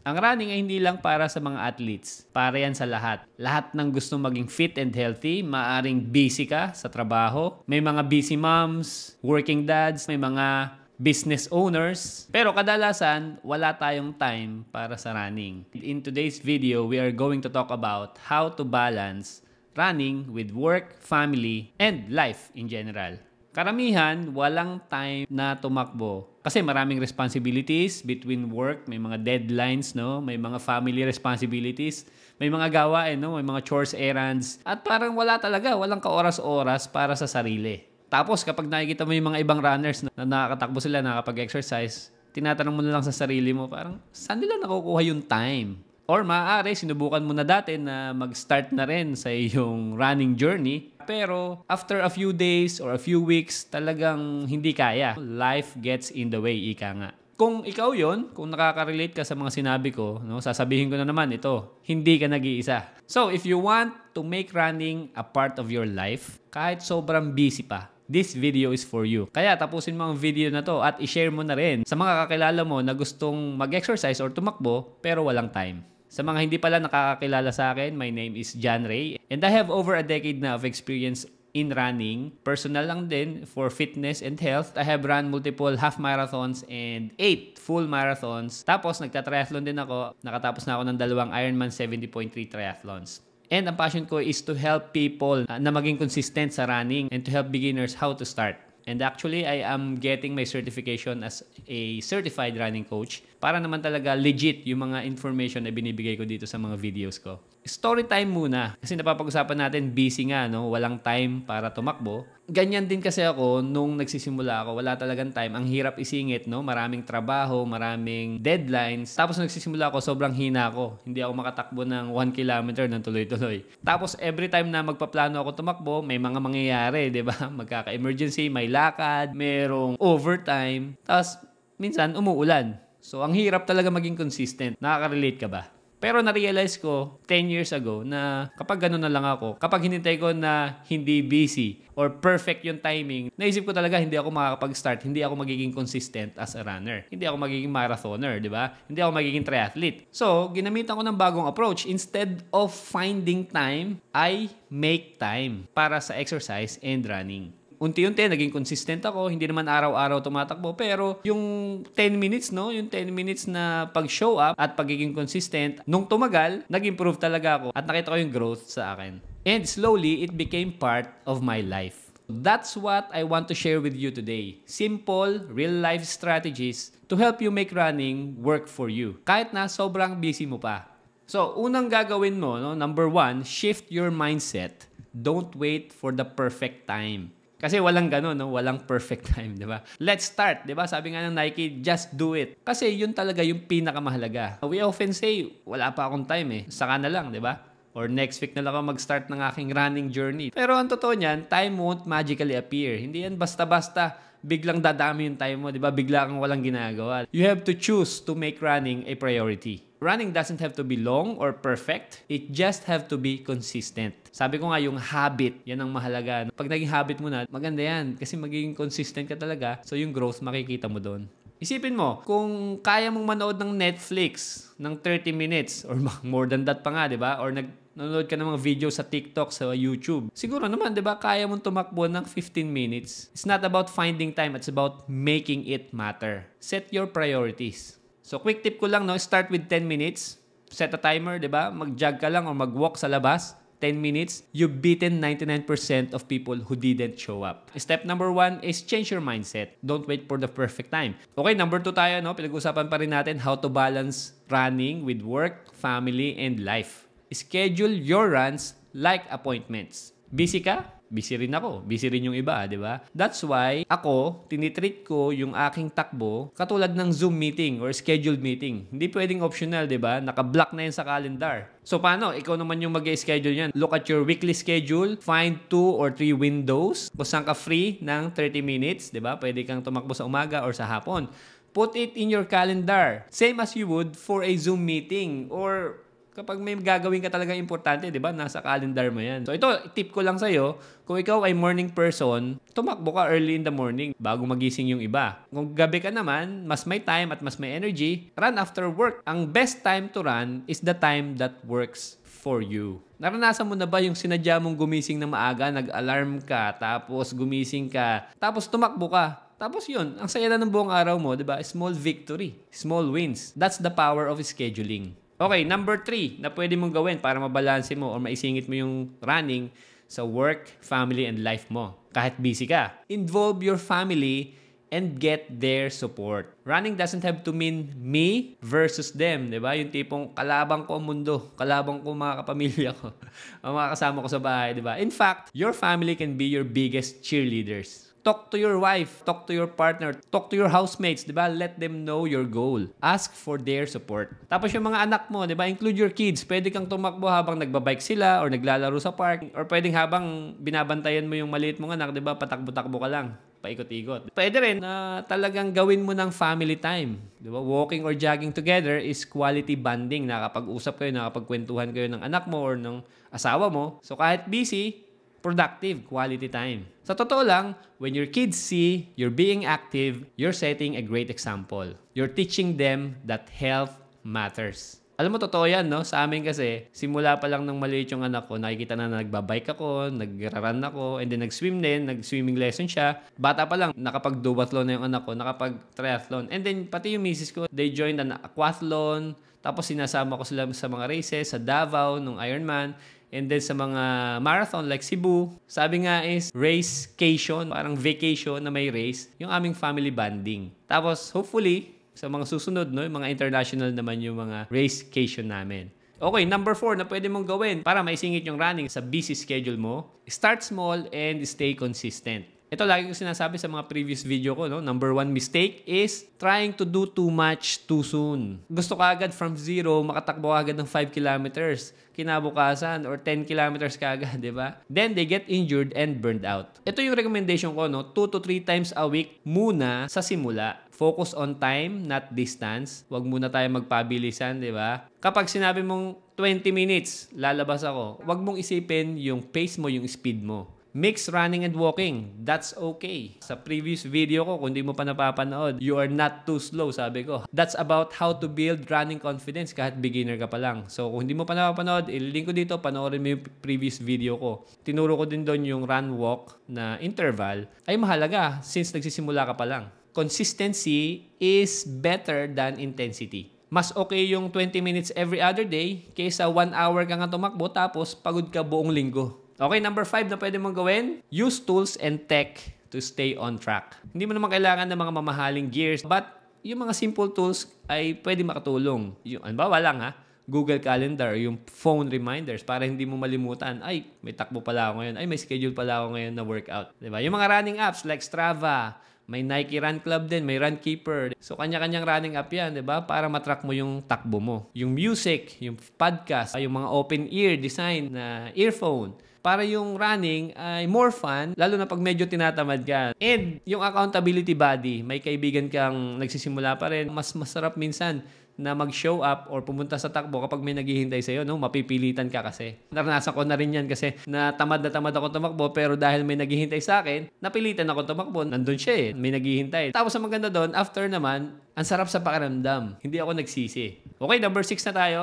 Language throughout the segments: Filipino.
Ang running ay hindi lang para sa mga athletes. Para yan sa lahat. Lahat ng gusto maging fit and healthy, maaring busy ka sa trabaho. May mga busy moms, working dads, may mga business owners. Pero kadalasan, wala tayong time para sa running. In today's video, we are going to talk about how to balance running with work, family, and life in general. Karamihan, walang time na tumakbo. Kasi maraming responsibilities between work, may mga deadlines, no? May mga family responsibilities, may mga gawain, no? May mga chores, errands. At parang wala talaga, walang kaoras-oras para sa sarili. Tapos kapag nakikita mo yung mga ibang runners na nakakatakbo sila, nakakapag-exercise, tinatanong mo na lang sa sarili mo, parang saan nila nakukuha yung time? Or maaari, sinubukan mo na dati na mag-start na rin sa iyong running journey. Pero after a few days or a few weeks, talagang hindi kaya. Life gets in the way, ika nga. Kung ikaw yon, kung nakaka-relate ka sa mga sinabi ko, no, sasabihin ko na naman ito, hindi ka nag-iisa. So if you want to make running a part of your life, kahit sobrang busy pa, this video is for you. Kaya tapusin mo ang video na to at i-share mo na rin sa mga kakilala mo na gustong mag-exercise or tumakbo pero walang time. Sa mga hindi pala nakakakilala sa akin, my name is John Ray and I have over a decade na of experience in running. Personal lang din for fitness and health. I have run multiple half marathons and 8 full marathons. Tapos nagta-triathlon din ako. Nakatapos na ako ng 2 Ironman 70.3 triathlons. And ang passion ko is to help people na maging consistent sa running and to help beginners how to start. And actually, I am getting my certification as a certified running coach para naman talaga legit yung mga information na binibigay ko dito sa mga videos ko. Story time muna. Kasi napapag-usapan natin, busy nga, no? Walang time para tumakbo. Ganyan din kasi ako nung nagsisimula ako. Wala talagang time. Ang hirap isingit, no? Maraming trabaho, maraming deadlines. Tapos nagsisimula ako, sobrang hina ako. Hindi ako makatakbo ng 1 kilometer ng tuloy-tuloy. Tapos every time na magpaplano ako tumakbo, may mga mangyayari, di ba? Magkaka-emergency, may lakad, merong overtime. Tapos minsan umuulan. So ang hirap talaga maging consistent. Nakaka-relate ka ba? Pero na-realize ko 10 years ago na kapag gano'n na lang ako, kapag hinintay ko na hindi busy or perfect yung timing, naisip ko talaga hindi ako makakapag-start, hindi ako magiging consistent as a runner. Hindi ako magiging marathoner, di ba? Hindi ako magiging triathlete. So, ginamitan ko ng bagong approach. Instead of finding time, I make time para sa exercise and running. Unti-unti, naging consistent ako. Hindi naman araw-araw tumatakbo. Pero yung 10 minutes, no? Yung 10 minutes na pag-show up at pagiging consistent, nung tumagal, nag-improve talaga ako. At nakita ko yung growth sa akin. And slowly, it became part of my life. That's what I want to share with you today. Simple, real-life strategies to help you make running work for you. Kahit na sobrang busy mo pa. So, unang gagawin mo, no? Number 1, shift your mindset. Don't wait for the perfect time. Kasi walang gano'n, no? Walang perfect time, di ba? Let's start, di ba? Sabi nga ng Nike, just do it. Kasi yun talaga yung pinakamahalaga. We often say, wala pa akong time eh. Saka na lang, di ba? Or next week na lang ako mag-start ng aking running journey. Pero ang totoo niyan, time won't magically appear. Hindi yan basta-basta biglang dadami yung time mo, di ba? Bigla kang walang ginagawa. You have to choose to make running a priority. Running doesn't have to be long or perfect. It just have to be consistent. Sabi ko nga, yung habit, yan ang mahalaga. Pag naging habit mo na, maganda yan. Kasi magiging consistent ka talaga. So yung growth, makikita mo doon. Isipin mo, kung kaya mong manood ng Netflix ng 30 minutes or more than that pa nga, di ba? Or nanonood ka ng mga video sa TikTok, sa YouTube. Siguro naman, di ba, kaya mong tumakbo ng 15 minutes. It's not about finding time. It's about making it matter. Set your priorities. So, quick tip ko lang, no? Start with 10 minutes. Set a timer, di ba? Mag-jog ka lang or mag-walk sa labas. 10 minutes. You've beaten 99% of people who didn't show up. Step number 1 is change your mindset. Don't wait for the perfect time. Okay, number 2 tayo, no? Pinag-usapan pa rin natin how to balance running with work, family, and life. Schedule your runs like appointments. Busy ka? Busy rin ako. Busy rin yung iba, di ba? That's why ako, tinitreat ko yung aking takbo katulad ng Zoom meeting or scheduled meeting. Hindi pwedeng optional, di ba? Naka-block na yan sa calendar. So, paano? Ikaw naman yung mag-schedule yan. Look at your weekly schedule. Find 2 or 3 windows kung saan ka free ng 30 minutes, di ba? Pwede kang tumakbo sa umaga or sa hapon. Put it in your calendar. Same as you would for a Zoom meeting or Kapag may gagawin ka talagang importante, di ba? Nasa calendar mo yan. So ito, tip ko lang sa'yo, kung ikaw ay morning person, tumakbo ka early in the morning bago magising yung iba. Kung gabi ka naman, mas may time at mas may energy, run after work. Ang best time to run is the time that works for you. Naranasan mo na ba yung sinadya mong gumising ng maaga, nag-alarm ka, tapos gumising ka, tapos tumakbo ka? Tapos yun, ang saya na ng buong araw mo, di ba? Small victory, small wins. That's the power of scheduling. Okay, number 3 na pwede mong gawin para mabalanse mo o maisingit mo yung running sa work, family, and life mo. Kahit busy ka. Involve your family and get their support. Running doesn't have to mean me versus them, di ba? Yung tipong kalabang ko ang mundo, kalabang ko mga kapamilya ko, ang mga kasama ko sa bahay, di ba? In fact, your family can be your biggest cheerleaders. Talk to your wife, talk to your partner, talk to your housemates, 'di ba? Let them know your goal. Ask for their support. Tapos yung mga anak mo, 'di ba? Include your kids. Pwede kang tumakbo habang nagbabike sila or naglalaro sa park or pwedeng habang binabantayan mo yung maliit mong anak, 'di ba? Patakbo-takbo ka lang, paikot-ikot. Pwede rin na talagang gawin mo ng family time. 'Di ba? Walking or jogging together is quality bonding. Nakapag-usap kayo, nakapagkwentuhan kayo ng anak mo or ng asawa mo. So kahit busy, productive, quality time. Sa totoo lang, when your kids see you're being active, you're setting a great example. You're teaching them that health matters. Alam mo, totoo yan, no? Sa amin kasi, simula pa lang ng maliit yung anak ko, nakikita na nagbabike ako, nagra-run ako, and then nag-swim din, nag-swimming lesson siya. Bata pa lang, nakapag-duathlon na yung anak ko, nakapag-triathlon. And then, pati yung misis ko, they joined an aquathlon, tapos sinasama ko sila sa mga races, sa Davao, nung Ironman. And then sa mga marathon like Cebu, sabi nga is racecation, parang vacation na may race, yung aming family bonding. Tapos hopefully, sa mga susunod, no, yung mga international naman yung mga racecation namin. Okay, number 4 na pwede mong gawin para maisingit yung running sa busy schedule mo. Start small and stay consistent. Ito lagi ko sinasabi sa mga previous video ko, no? Number 1 mistake is trying to do too much too soon. Gusto ka agad from 0, makatakbo agad ng 5 kilometers. Kinabukasan or 10 kilometers ka agad, di ba? Then they get injured and burned out. Ito yung recommendation ko, no? 2 to 3 times a week muna sa simula. Focus on time, not distance. Huwag muna tayo magpabilisan, di ba? Kapag sinabi mong 20 minutes, lalabas ako, huwag mong isipin yung pace mo, yung speed mo. Mix running and walking. That's okay. Sa previous video ko, kung di mo pa napapanood, you are not too slow, sabi ko. That's about how to build running confidence kahit beginner ka pa lang. So, kung hindi mo pa napapanood, ililink ko dito, panoorin mo yung previous video ko. Tinuro ko din doon yung run-walk na interval ay mahalaga since nagsisimula ka pa lang. Consistency is better than intensity. Mas okay yung 20 minutes every other day kaysa 1 hour ka nga tumakbo tapos pagod ka buong linggo. Okay, number 5 na pwede mong gawin, use tools and tech to stay on track. Hindi mo naman kailangan ng mga mamahaling gears, but yung mga simple tools ay pwede makatulong. Yung, anbawa lang ha, Google Calendar, yung phone reminders para hindi mo malimutan, ay, may takbo pala ako ngayon, ay, may schedule pala ako ngayon na workout. Diba? Yung mga running apps like Strava, may Nike Run Club din, may Runkeeper. So, kanya-kanyang running app yan, diba? Para matrack mo yung takbo mo. Yung music, yung podcast, yung mga open ear design na earphone. Para yung running ay more fun, lalo na pag medyo tinatamad ka. And yung accountability body, may kaibigan kang nagsisimula pa rin, mas masarap minsan na mag-show up or pumunta sa takbo kapag may naghihintay sa'yo, no? Mapipilitan ka kasi. Naranasan ko na rin yan kasi na tamad ako tumakbo pero dahil may naghihintay sa akin, napilitan ako tumakbo. Nandun siya may naghihintay. Tapos ang maganda doon, after naman, ang sarap sa pakiramdam. Hindi ako nagsisi. Okay, number 6 na tayo.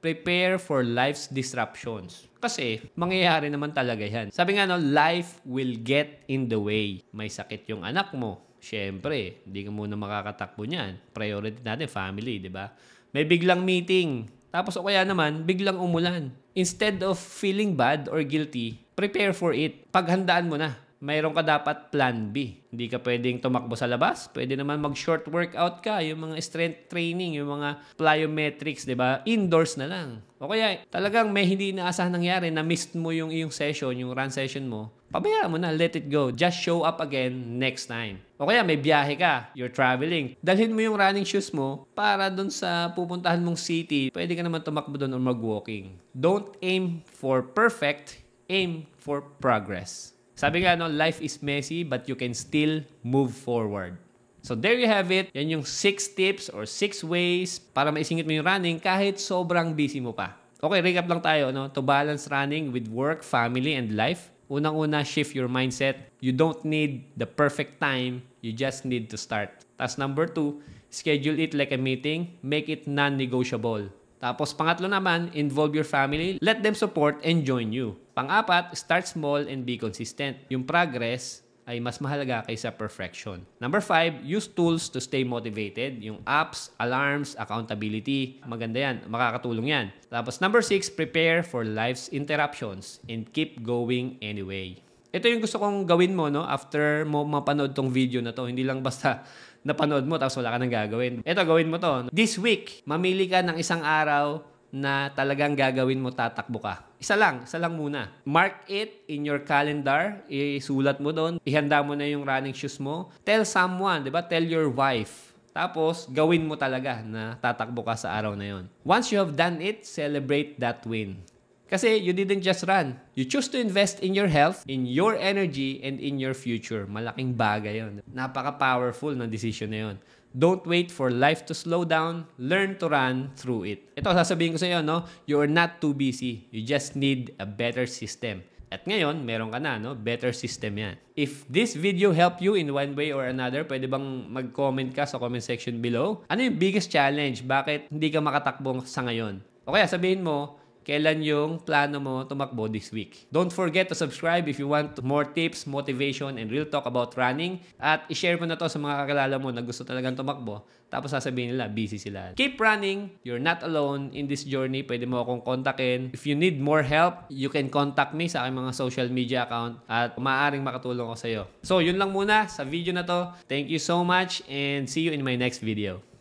Prepare for life's disruptions. Kasi, mangyayari naman talaga yan. Sabi nga, no, life will get in the way. May sakit yung anak mo. Siyempre, hindi ka muna makakatakbo niyan. Priority natin, family, di ba? May biglang meeting. Tapos o kaya naman, biglang umulan. Instead of feeling bad or guilty, prepare for it. Paghandaan mo na. Mayroon ka dapat plan B. Hindi ka pwedeng tumakbo sa labas. Pwede naman mag-short workout ka. Yung mga strength training, yung mga plyometrics, di ba? Indoors na lang. O kaya talagang may hindi inaasahan nangyari na missed mo yung iyong session, yung run session mo. Pabayaan mo na, let it go. Just show up again next time. O kaya may biyahe ka, you're traveling. Dalhin mo yung running shoes mo para dun sa pupuntahan mong city. Pwede ka naman tumakbo dun or mag-walking. Don't aim for perfect, aim for progress. Sabi nga, no, life is messy but you can still move forward. So there you have it. Yan yung 6 tips or 6 ways para maisingit mo yung running kahit sobrang busy mo pa. Okay, recap lang tayo, no? To balance running with work, family, and life, unang-una, shift your mindset. You don't need the perfect time. You just need to start. Tapos number 2, schedule it like a meeting. Make it non-negotiable. Tapos pangatlo naman, involve your family. Let them support and join you. Pang-apat, start small and be consistent. Yung progress ay mas mahalaga kaysa perfection. Number 5, use tools to stay motivated. Yung apps, alarms, accountability. Maganda yan. Makakatulong yan. Tapos number 6, prepare for life's interruptions and keep going anyway. Ito yung gusto kong gawin mo, no? After mo mapanood tong video na to. Hindi lang basta napanood mo tapos wala ka nang gagawin. Ito, gawin mo to. This week, mamili ka ng isang araw na talagang gagawin mo, tatakbo ka. Isa lang muna. Mark it in your calendar, isulat mo doon, ihanda mo na yung running shoes mo. Tell someone, di ba? Tell your wife. Tapos, gawin mo talaga na tatakbo ka sa araw na yon. Once you have done it, celebrate that win. Kasi you didn't just run. You choose to invest in your health, in your energy, and in your future. Malaking bagay yun. Napaka-powerful ng decision na yun. Don't wait for life to slow down. Learn to run through it. Ito, sasabihin ko sa iyo, no? You're not too busy. You just need a better system. At ngayon, meron ka na, no? Better system yan. If this video helped you in one way or another, pwede bang mag-comment ka sa comment section below? Ano yung biggest challenge? Bakit hindi ka makatakbo sa ngayon? O kaya sabihin mo, kailan yung plano mo tumakbo this week. Don't forget to subscribe if you want more tips, motivation, and real talk about running. At i-share mo na to sa mga kakilala mo na gusto talagang tumakbo. Tapos sasabihin nila, busy sila. Keep running. You're not alone in this journey. Pwede mo akong kontakin. If you need more help, you can contact me sa aking mga social media account at maaaring makatulong ko sa iyo. So, yun lang muna sa video na to. Thank you so much and see you in my next video.